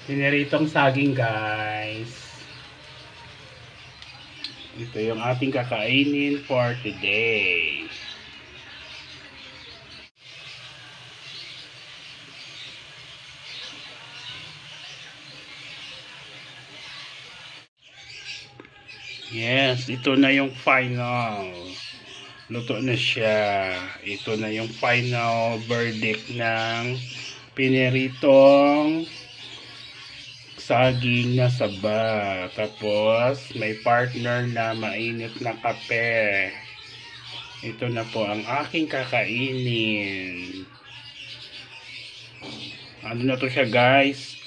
Piniritong saging, guys. Ito yung ating kakainin for today. Yes, ito na yung final. Luto na siya. Ito na yung final verdict ng piniritong saging na saba. Tapos may partner na mainit na kape. Ito na po ang aking kakainin. Ano na to siya, guys?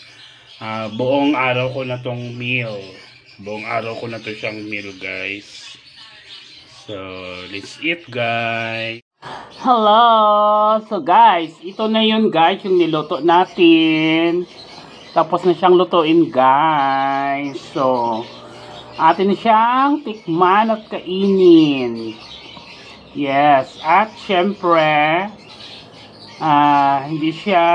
Buong araw ko na tong meal. Buong araw ko na to siyang meal, guys. So, let's eat, guys. Hello! So, guys, ito na yun, guys, yung niluto natin. Tapos na siyang lutuin, guys. So, atin siyang tikman at kainin. Yes, at syempre, hindi siya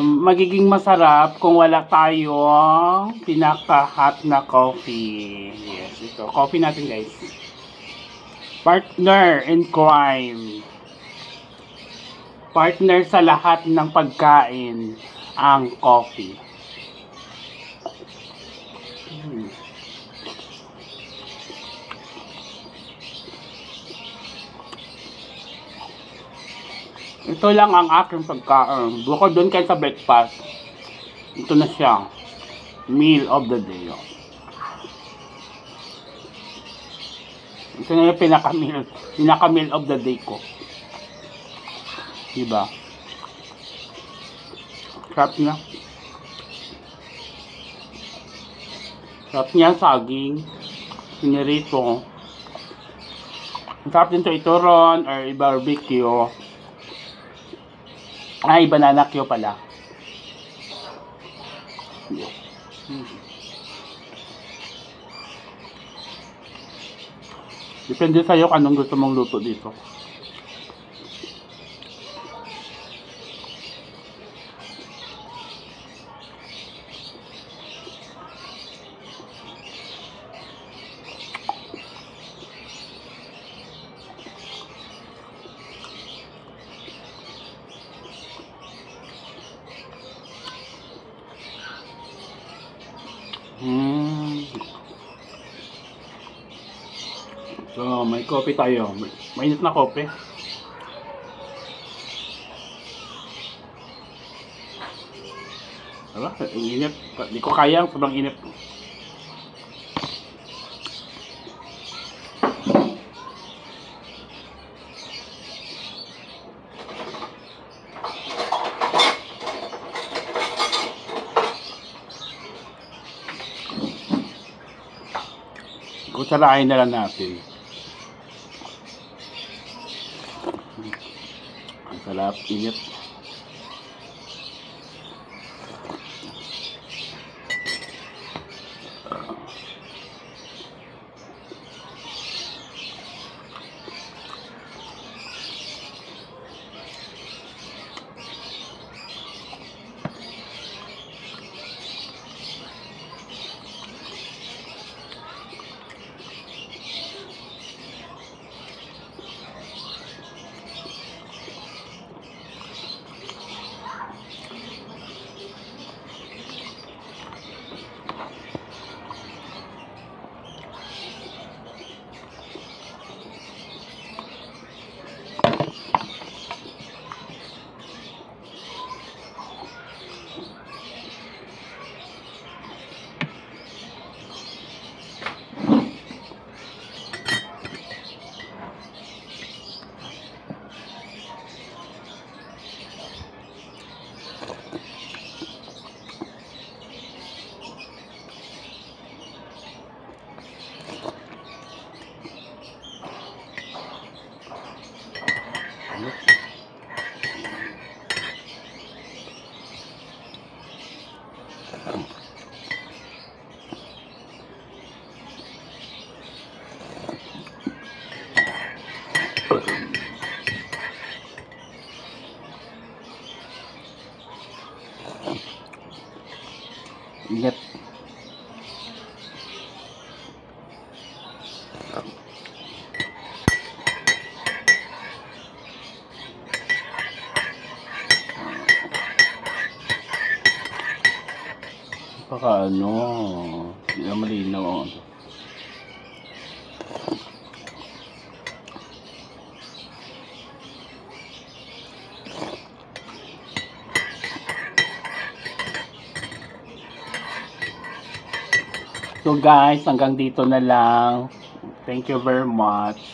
magiging masarap kung wala tayong pinaka-hot na coffee. Yes, ito. Coffee natin, guys. Partner in crime. Partner sa lahat ng pagkain, ang coffee. Ito lang ang aking pagkain. Bukod doon kayo sa breakfast, ito na siya. Meal of the day. Ito na yung pinaka-meal of the day ko. Diba? Sarap niya. Sarap niya saging. Pinirito. Sarap din ito ituron or i-barbecue. Ay, banana Q pala. Depende sa'yo kung anong gusto mong luto dito. So, may coffee tayo. Mainit na coffee. Diba? Ang init. Hindi ko kaya. Sobrang init. Kutsarain na lang natin. Ang sarap, init. Ingat. Baka ano, hindi na malinaw. So guys, hanggang dito na lang. Thank you very much.